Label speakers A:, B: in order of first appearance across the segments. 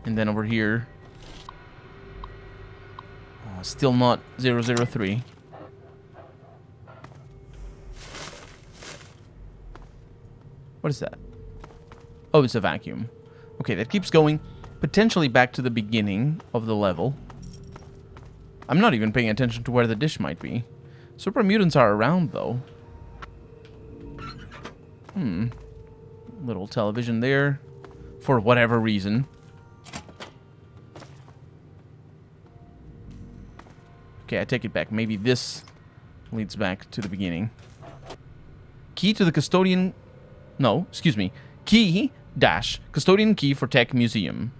A: And then over here... still not 003. What is that? Oh, it's a vacuum. Okay, that keeps going potentially back to the beginning of the level. I'm not even paying attention to where the dish might be. Super mutants are around, though. Little television there. For whatever reason. Okay, I take it back. Maybe this leads back to the beginning. Key to the custodian... No, excuse me. Key dash custodian key for tech museum.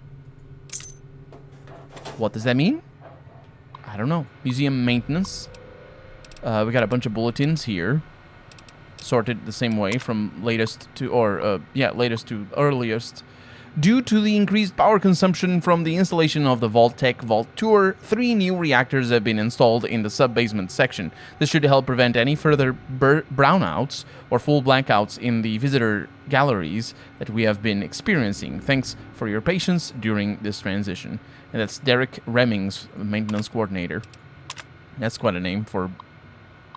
A: What does that mean? I don't know. Museum maintenance. We got a bunch of bulletins here. Sorted the same way from latest to... latest to earliest. Due to the increased power consumption from the installation of the Vault-Tec Vault Tour, 3 new reactors have been installed in the sub-basement section. This should help prevent any further brownouts or full blackouts in the visitor galleries that we have been experiencing. Thanks for your patience during this transition. And that's Derek Remmings, maintenance coordinator. That's quite a name for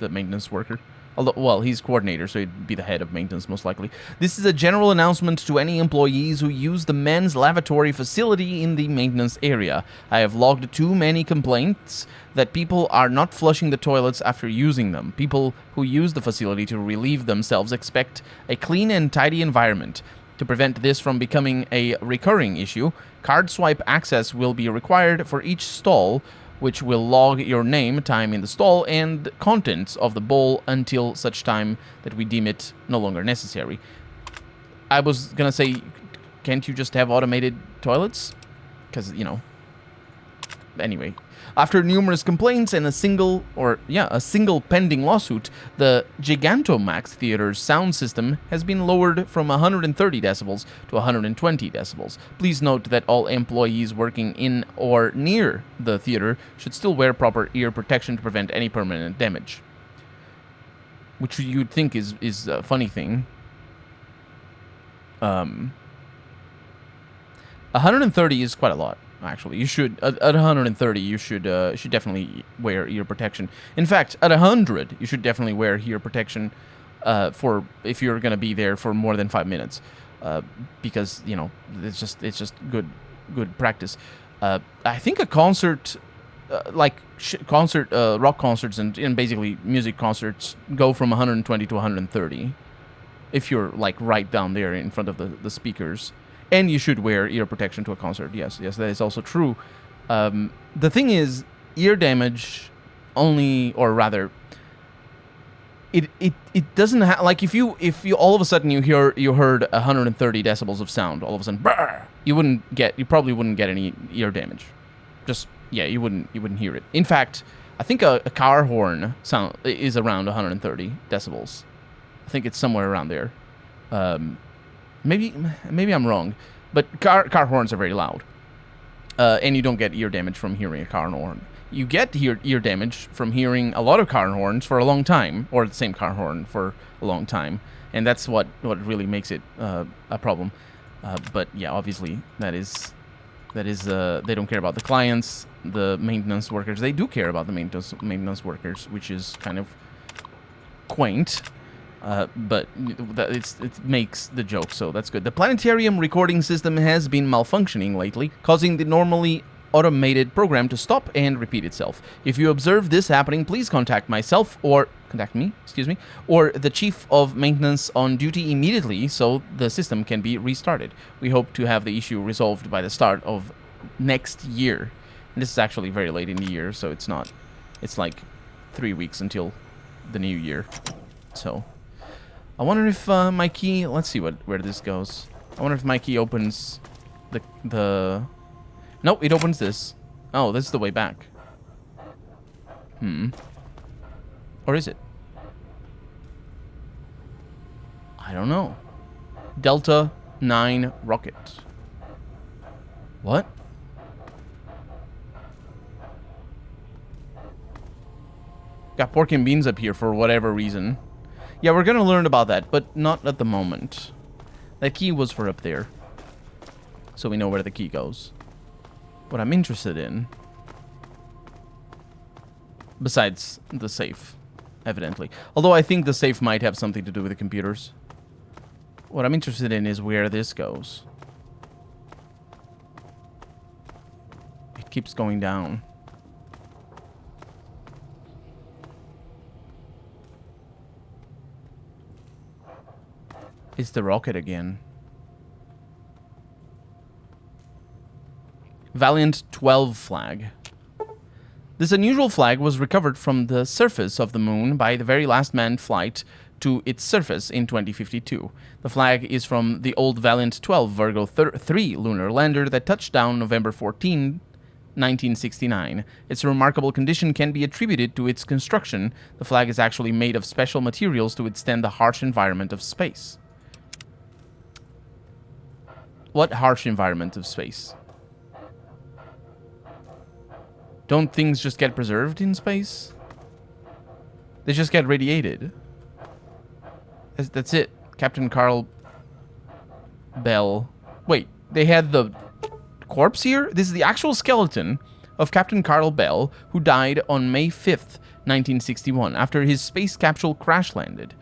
A: the maintenance worker. Although, well, he's coordinator, so he'd be the head of maintenance, most likely. This is a general announcement to any employees who use the men's lavatory facility in the maintenance area. I have logged too many complaints that people are not flushing the toilets after using them. People who use the facility to relieve themselves expect a clean and tidy environment. To prevent this from becoming a recurring issue, card swipe access will be required for each stall, which will log your name, time in the stall, and contents of the bowl until such time that we deem it no longer necessary. I was gonna say, can't you just have automated toilets? Because, you know... Anyway. After numerous complaints and a single pending lawsuit, the Gigantomax Theater's sound system has been lowered from 130 decibels to 120 decibels. Please note that all employees working in or near the theater should still wear proper ear protection to prevent any permanent damage. Which you'd think is a funny thing. 130 is quite a lot. Actually, you should at 130 you should definitely wear ear protection. In fact, at 100 you should definitely wear ear protection for if you're gonna be there for more than 5 minutes, because you know it's just good practice. I think a concert rock concerts and basically music concerts go from 120 to 130 if you're like right down there in front of the speakers. And you should wear ear protection to a concert. Yes, that is also true. The thing is, ear damage only, or rather, it doesn't have, like, if you all of a sudden you heard 130 decibels of sound, all of a sudden, brrr, you probably wouldn't get any ear damage. Just, yeah, you wouldn't hear it. In fact, I think a car horn sound is around 130 decibels. I think it's somewhere around there. Maybe I'm wrong, but car horns are very loud, and you don't get ear damage from hearing a car horn. You get ear damage from hearing a lot of car horns for a long time, or the same car horn for a long time, and that's what really makes it a problem. But yeah, obviously that is they don't care about the clients, the maintenance workers. They do care about the maintenance workers, which is kind of quaint. But it makes the joke, so that's good. The planetarium recording system has been malfunctioning lately, causing the normally automated program to stop and repeat itself. If you observe this happening, please contact me, or the chief of maintenance on duty immediately so the system can be restarted. We hope to have the issue resolved by the start of next year. And this is actually very late in the year, so it's like 3 weeks until the new year. So... I wonder if my key... Let's see where this goes. I wonder if my key opens the... Nope, it opens this. Oh, this is the way back. Or is it? I don't know. Delta 9 rocket. What? Got pork and beans up here for whatever reason. Yeah, we're gonna learn about that, but not at the moment. That key was for up there. So we know where the key goes. what I'm interested in, besides the safe, evidently. Although I think the safe might have something to do with the computers. What I'm interested in is where this goes. It keeps going down. It's the rocket again. Valiant 12 flag. This unusual flag was recovered from the surface of the moon by the very last manned flight to its surface in 2052. The flag is from the old Valiant 12 Virgo 3 lunar lander that touched down November 14, 1969. Its remarkable condition can be attributed to its construction. The flag is actually made of special materials to withstand the harsh environment of space. What harsh environment of space? Don't things just get preserved in space? They just get radiated. That's it. Captain Carl Bell. Wait, they had the corpse here? This is the actual skeleton of Captain Carl Bell, who died on May 5th, 1961, after his space capsule crash landed.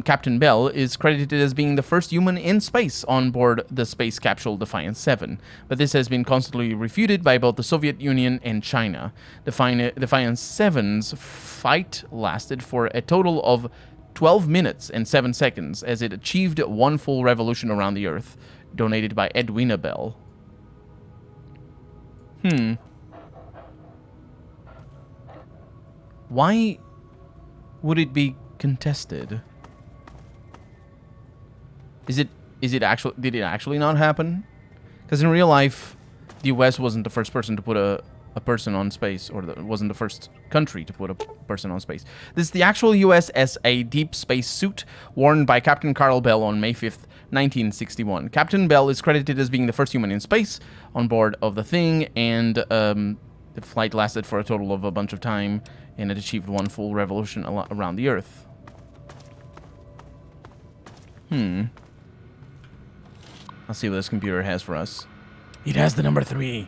A: Captain Bell is credited as being the first human in space on board the space capsule Defiance 7, but this has been constantly refuted by both the Soviet Union and China. Defiance 7's fight lasted for a total of 12 minutes and 7 seconds as it achieved one full revolution around the Earth, donated by Edwina Bell. Why would it be contested? Did it actually not happen? Because in real life, the US wasn't the first person to put a person on space, or wasn't the first country to put a person on space. This is the actual USSA deep space suit worn by Captain Carl Bell on May 5th, 1961. Captain Bell is credited as being the first human in space on board of the thing, and the flight lasted for a total of a bunch of time, and it achieved one full revolution around the Earth. Let's see what this computer has for us. It has the number 3.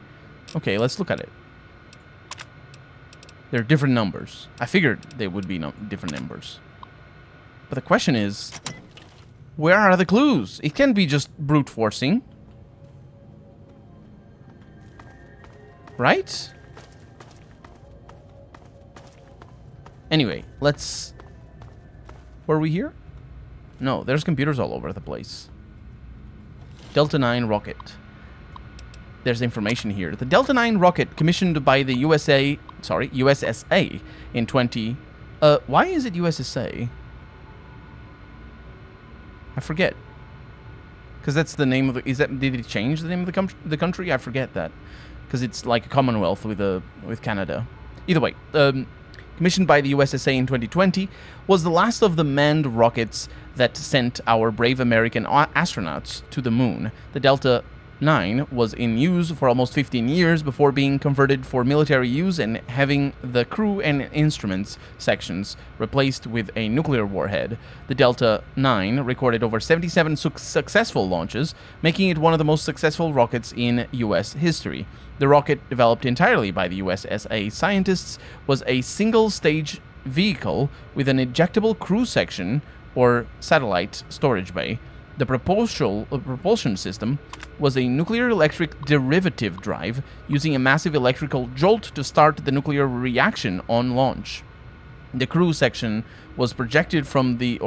A: Okay, let's look at it. There are different numbers. I figured they would be different numbers. But the question is, where are the clues? It can't be just brute forcing. Right? Anyway, let's... Were we here? No, there's computers all over the place. Delta 9 rocket. There's information here. The Delta 9 rocket commissioned by the USSA in 20... why is it USSA? I forget. Because that's the name of the... Did it change the name of the country? I forget that. Because it's like a Commonwealth with Canada. Either way, commissioned by the USSA in 2020, was the last of the manned rockets that sent our brave American astronauts to the moon. The Delta 9 was in use for almost 15 years before being converted for military use and having the crew and instruments sections replaced with a nuclear warhead. The Delta 9 recorded over 77 successful launches, making it one of the most successful rockets in U.S. history. The rocket, developed entirely by the USSA scientists, was a single-stage vehicle with an ejectable crew section or satellite storage bay. The propulsion system was a nuclear electric derivative drive using a massive electrical jolt to start the nuclear reaction on launch. The crew section was protected from the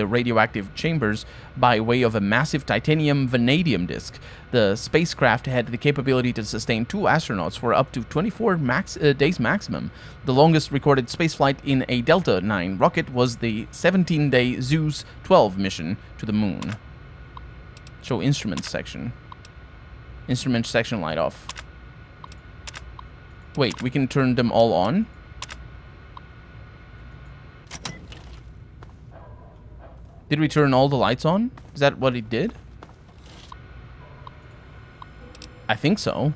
A: radioactive chambers by way of a massive titanium vanadium disc. The spacecraft had the capability to sustain 2 astronauts for up to 24 days maximum. The longest recorded spaceflight in a Delta 9 rocket was the 17-day Zeus 12 mission to the moon. Show instruments section. Instrument section light off. Wait, we can turn them all on? Did we turn all the lights on? Is that what it did? I think so.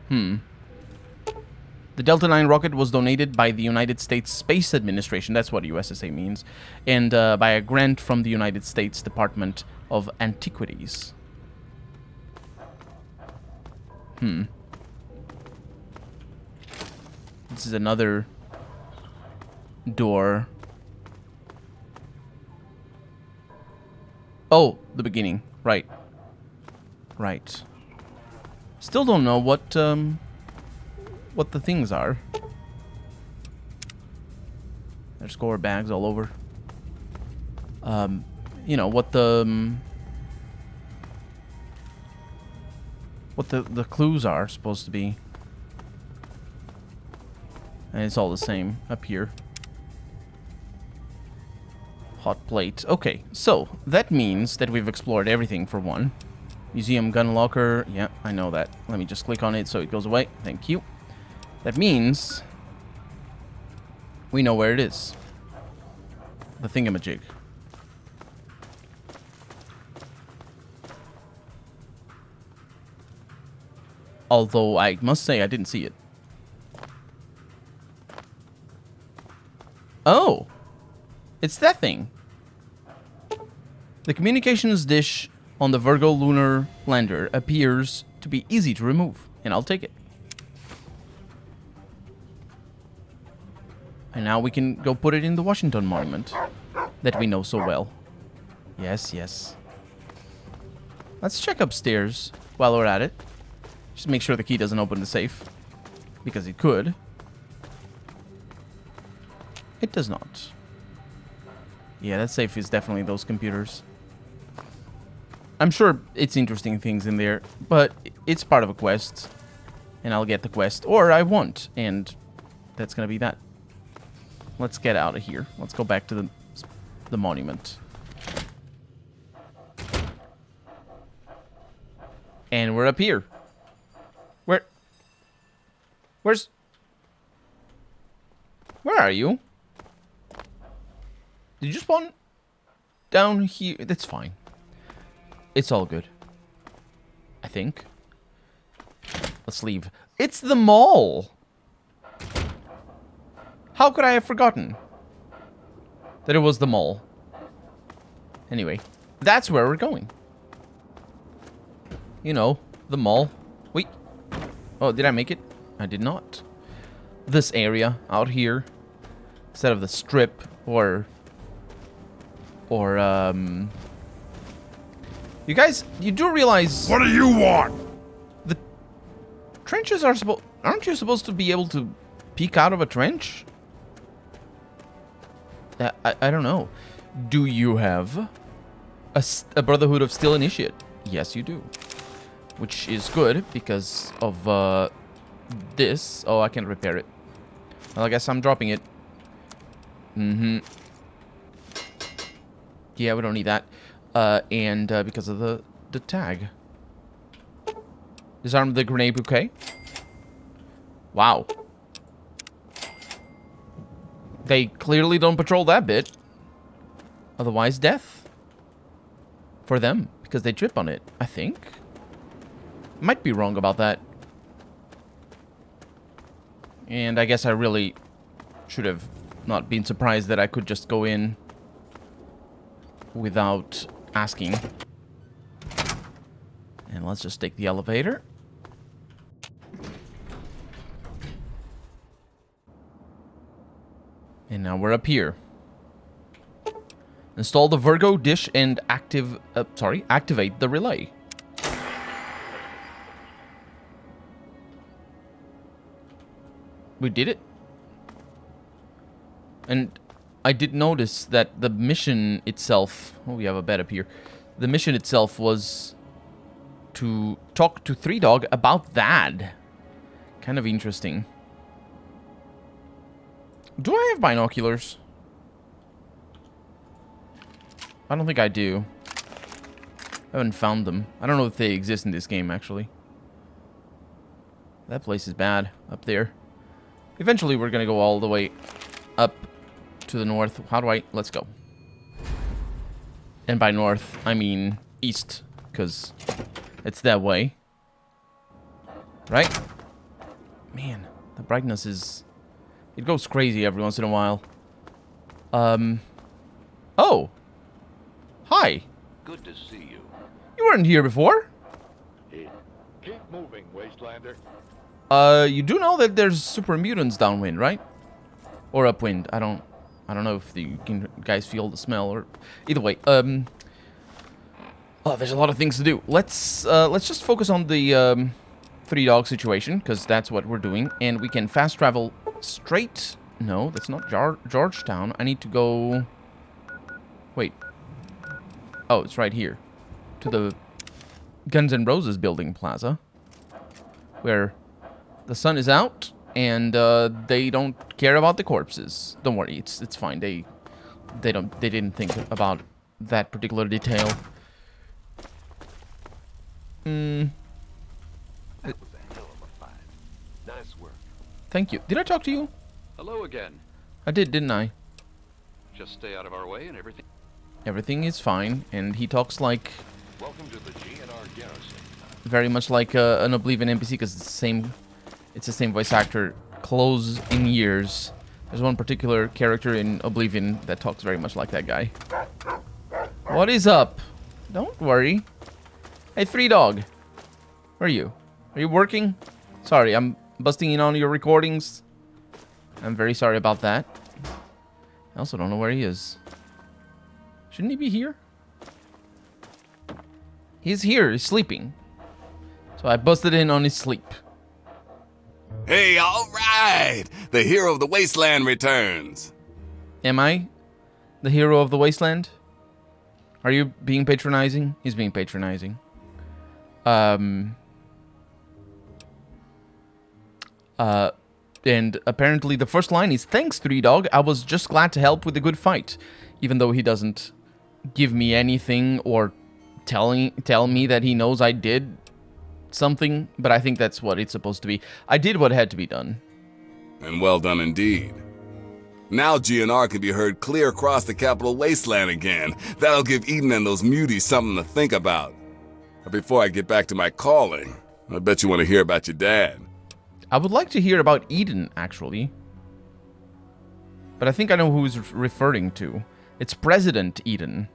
A: The Delta 9 rocket was donated by the United States Space Administration, that's what USSA means, and by a grant from the United States Department of Antiquities. This is another door. Oh, the beginning. Right. Right. Still don't know what the things are. There's score bags all over. You know, what the clues are supposed to be. And it's all the same up here. Hot plate. Okay, so that means that we've explored everything for one. Museum gun locker. Yeah, I know that. Let me just click on it so it goes away. Thank you. That means we know where it is. The thingamajig. Although I must say I didn't see it. Oh! It's that thing. The communications dish on the Virgo lunar lander appears to be easy to remove, and I'll take it. And now we can go put it in the Washington Monument that we know so well. Yes, yes. Let's check upstairs while we're at it. Just make sure the key doesn't open the safe. Because it could. It does not. Yeah, that safe is definitely those computers. I'm sure it's interesting things in there, but it's part of a quest. And I'll get the quest, or I won't, and that's gonna be that. Let's get out of here. Let's go back to the monument. And we're up here. Where are you? Did you spawn down here? That's fine. It's all good. I think. Let's leave. It's the mall! How could I have forgotten that it was the mall? Anyway, that's where we're going. You know, the mall. Wait. Oh, did I make it? I did not. This area out here, instead of the strip or you guys, you do realize...
B: What do you want?
A: The trenches are supposed... Aren't you supposed to be able to peek out of a trench? I don't know. Do you have a Brotherhood of Steel Initiate? Yes, you do. Which is good because of this. Oh, I can repair it. Well, I guess I'm dropping it. Mm-hmm. Yeah, we don't need that. And because of the tag. Disarm the grenade bouquet. Wow. They clearly don't patrol that bit. Otherwise, death. For them. Because they trip on it, I think. Might be wrong about that. And I guess I really should have not been surprised that I could just go in without asking. And let's just take the elevator. And now we're up here. Install the Virgo dish and activate the relay. We did it. And I did notice that the mission itself... Oh, we have a bed up here. The mission itself was to talk to Three Dog about that. Kind of interesting. Do I have binoculars? I don't think I do. I haven't found them. I don't know if they exist in this game, actually. That place is bad up there. Eventually, we're going to go all the way up to the north. How do I... Let's go. And by north, I mean east, because it's that way. Right? Man, the brightness is... It goes crazy every once in a while. Oh! Hi!
C: Good to see you.
A: You weren't here before?
C: It can't
B: Keep moving, Wastelander.
A: You do know that there's super mutants downwind, right? Or upwind. I don't know if you can guys feel the smell or either way. Oh, there's a lot of things to do. Let's just focus on the three dog situation, because that's what we're doing, and we can fast travel straight. No, that's not Georgetown. I need to go. Wait. Oh, it's right here, to the Guns N' Roses building plaza, where the sun is out and they don't care about the corpses. Don't worry, it's fine. They didn't think about that particular detail.
B: That was a hell of a find. Nice work.
A: Thank you. Did I talk to you?
C: Hello again.
A: I did, didn't I?
C: Just stay out of our way and everything.
A: Everything is fine, and he talks like
B: Welcome to the GNR garrison.
A: very much like an Oblivion NPC, because it's the same voice actor, close in years. There's one particular character in Oblivion that talks very much like that guy. What is up? Don't worry. Hey, Three Dog. Where are you? Are you working? Sorry, I'm busting in on your recordings. I'm very sorry about that. I also don't know where he is. Shouldn't he be here? He's here. He's sleeping. So I busted in on his sleep.
D: Hey, all right! The hero of the wasteland returns.
A: Am I the hero of the wasteland? Are you being patronizing? He's being patronizing. And apparently the first line is, "Thanks, Three Dog. I was just glad to help with a good fight." Even though he doesn't give me anything or tell me that he knows I did something, but I think that's what it's supposed to be. I did what had to be done.
D: And well done indeed. Now GNR can be heard clear across the capital wasteland again. That'll give Eden and those muties something to think about. But before I get back to my calling, I bet you want to hear about your dad.
A: I would like to hear about Eden, actually. But I think I know who he's referring to. It's President Eden.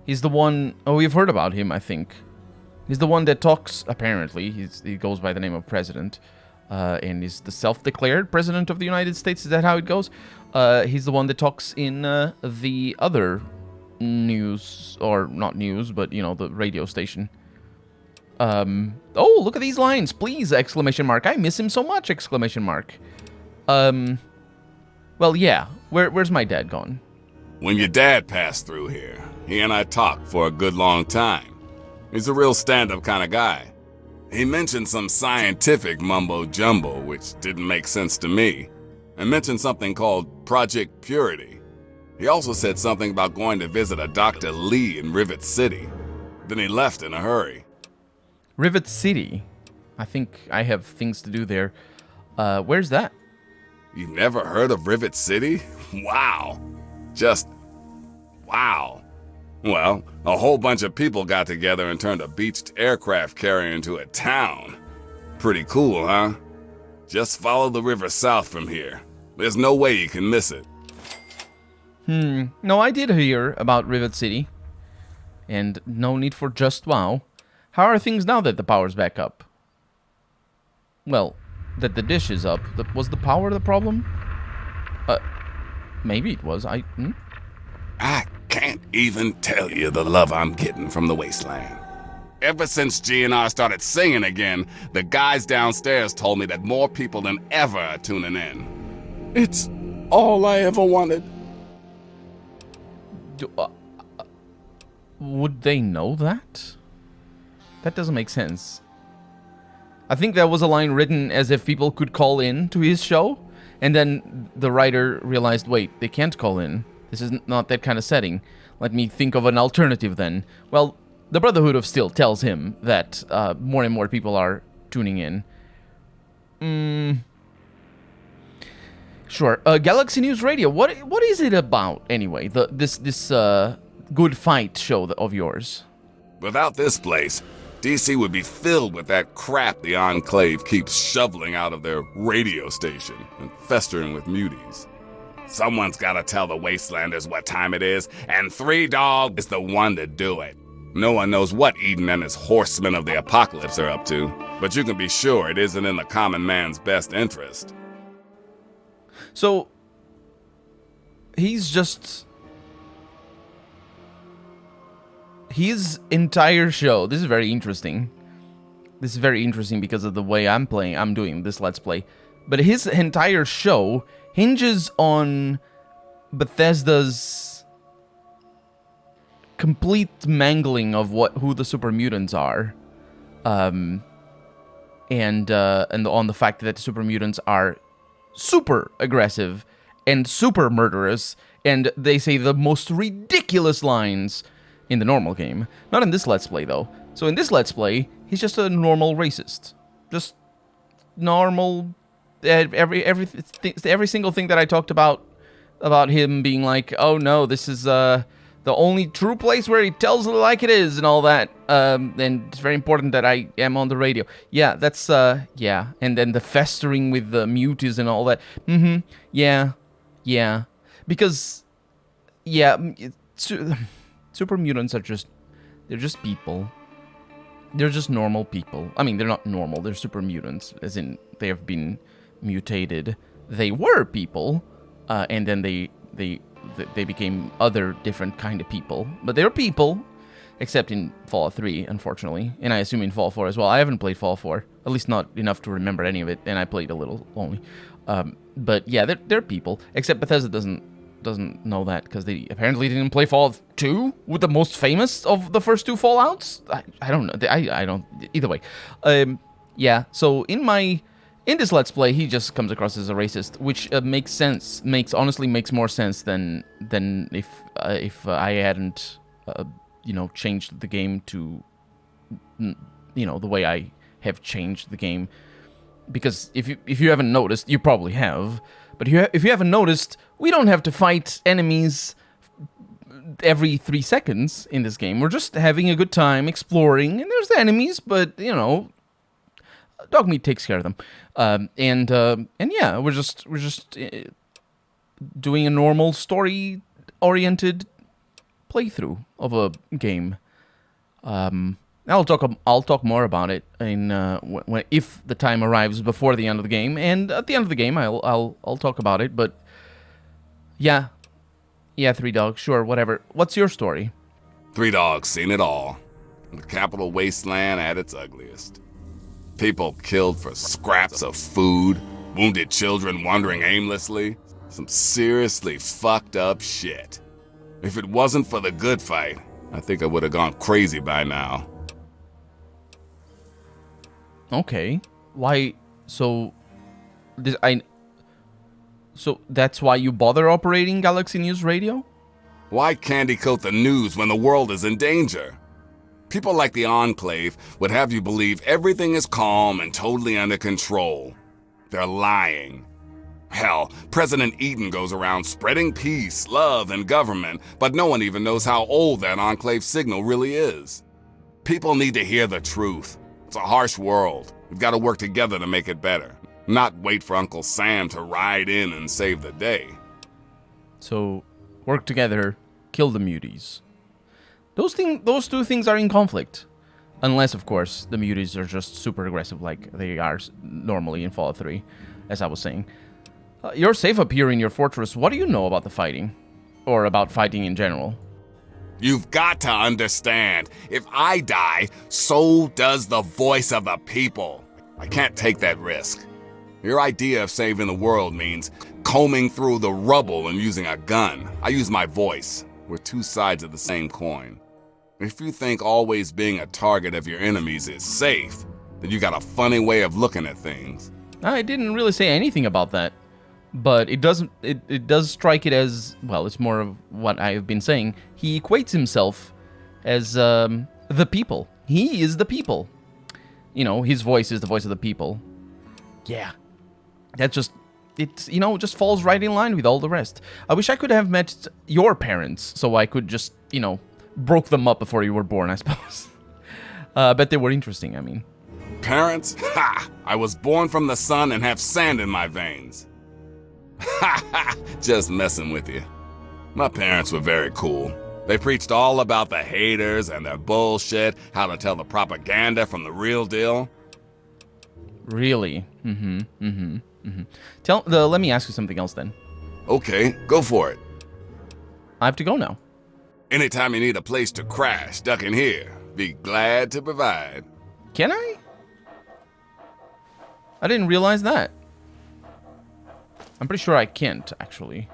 A: He's the one... Oh, we've heard about him, I think. He's the one that talks, apparently. He goes by the name of President. And is the self-declared President of the United States. Is that how it goes? He's the one that talks in the other news... Or not news, but, you know, the radio station. Oh, look at these lines, please! Exclamation mark. I miss him so much! Exclamation mark. Well, yeah. Where's my dad gone?
D: When your dad passed through here, he and I talked for a good long time. He's a real stand-up kind of guy. He mentioned some scientific mumbo-jumbo, which didn't make sense to me, and mentioned something called Project Purity. He also said something about going to visit a Dr. Lee in Rivet City. Then he left in a hurry.
A: Rivet City? I think I have things to do there. Where's that?
D: You've never heard of Rivet City? Wow. Just wow. Well, a whole bunch of people got together and turned a beached aircraft carrier into a town. Pretty cool, huh? Just follow the river south from here. There's no way you can miss it.
A: No, I did hear about Rivet City. And no need for just wow. How are things now that the power's back up? Well, that the dish is up. Was the power the problem? Maybe it was. I
D: can't even tell you the love I'm getting from the wasteland. Ever since GNR started singing again, the guys downstairs told me that more people than ever are tuning in. It's all I ever wanted.
A: Would they know that? That doesn't make sense. I think that was a line written as if people could call in to his show, and then the writer realized, wait, they can't call in. This is not that kind of setting. Let me think of an alternative then. Well, the Brotherhood of Steel tells him that more and more people are tuning in. Sure. Galaxy News Radio. What is it about anyway? This good fight show of yours.
D: Without this place, DC would be filled with that crap the Enclave keeps shoveling out of their radio station and festering with muties. Someone's gotta tell the Wastelanders what time it is, and Three Dog is the one to do it. No one knows what Eden and his horsemen of the apocalypse are up to, but you can be sure it isn't in the common man's best interest.
A: So, he's just... His entire show... This is very interesting. This is very interesting because of the way I'm doing this Let's Play. But his entire show hinges on Bethesda's complete mangling of who the super mutants are, and on the fact that the super mutants are super aggressive and super murderous, and they say the most ridiculous lines in the normal game. Not in this Let's Play though. So in this Let's Play, he's just a normal racist, just normal. Every single thing that I talked about him being like, oh no, this is the only true place where he tells it like it is and all that. And it's very important that I am on the radio. Yeah, that's, yeah. And then the festering with the muties and all that. Yeah. Because, yeah, super mutants are they're just people. They're just normal people. I mean, they're not normal. They're super mutants, as in they have been mutated. They were people, and then they became other different kind of people. But they're people, except in Fallout 3, unfortunately. And I assume in Fallout 4 as well. I haven't played Fallout 4, at least not enough to remember any of it, and I played a little only. But yeah, they're people, except Bethesda doesn't know that, because they apparently didn't play Fallout 2 with the most famous of the first two Fallouts. I don't know. I don't... Either way. Yeah, so in this Let's Play, he just comes across as a racist, which makes sense. Honestly makes more sense than if I hadn't, changed the game to, the way I have changed the game. Because if you haven't noticed, you probably have. But if you haven't noticed, we don't have to fight enemies every 3 seconds in this game. We're just having a good time exploring, and there's the enemies, but dog meat takes care of them. And yeah, we're just doing a normal story-oriented playthrough of a game. I'll talk more about it if the time arrives before the end of the game, and at the end of the game I'll talk about it. But yeah, Three Dogs, sure, whatever. What's your story?
D: Three Dogs seen it all. The capital wasteland at its ugliest. People killed for scraps of food, wounded children wandering aimlessly. Some seriously fucked up shit. If it wasn't for the good fight, I think I would have gone crazy by now.
A: Okay. Why? So that's why you bother operating Galaxy News Radio?
D: Why candy coat the news when the world is in danger? People like the Enclave would have you believe everything is calm and totally under control. They're lying. Hell, President Eden goes around spreading peace, love, and government, but no one even knows how old that Enclave signal really is. People need to hear the truth. It's a harsh world. We've got to work together to make it better, not wait for Uncle Sam to ride in and save the day.
A: So, work together, kill the muties. Those two things are in conflict. Unless, of course, the muties are just super aggressive like they are normally in Fallout 3, as I was saying. You're safe up here in your fortress. What do you know about the fighting? Or about fighting in general?
D: You've got to understand, if I die, so does the voice of the people. I can't take that risk. Your idea of saving the world means combing through the rubble and using a gun. I use my voice. We're two sides of the same coin. If you think always being a target of your enemies is safe, then you got a funny way of looking at things.
A: I didn't really say anything about that. But it does strike it as, well, it's more of what I have been saying. He equates himself as the people. He is the people. His voice is the voice of the people. Yeah. That just falls right in line with all the rest. I wish I could have met your parents so I could just, broke them up before you were born, I suppose. Bet they were interesting, I mean.
D: Parents? Ha! I was born from the sun and have sand in my veins. Ha ha! Just messing with you. My parents were very cool. They preached all about the haters and their bullshit, how to tell the propaganda from the real deal.
A: Really? Let me ask you something else then.
D: Okay, go for it.
A: I have to go now.
D: Anytime you need a place to crash, duck in here. Be glad to provide.
A: Can I? I didn't realize that. I'm pretty sure I can't, actually.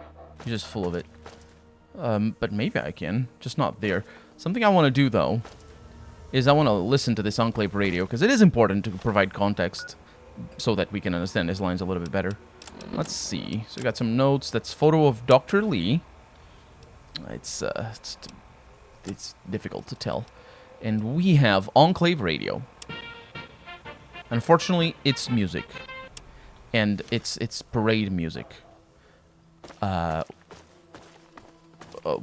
A: You're just full of it. But maybe I can. Just not there. Something I want to do, though, is I want to listen to this Enclave radio, because it is important to provide context so that we can understand his lines a little bit better. Let's see. So we got some notes. That's photo of Dr. Lee. It's difficult to tell. And we have Enclave radio. Unfortunately, it's music. And it's parade music.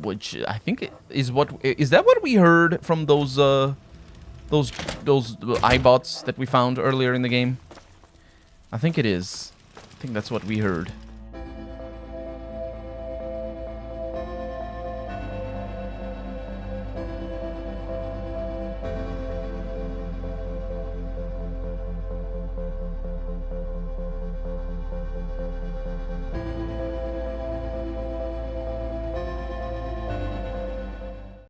A: Which I think is that what we heard from those iBots that we found earlier in the game? I think it is. I think that's what we heard.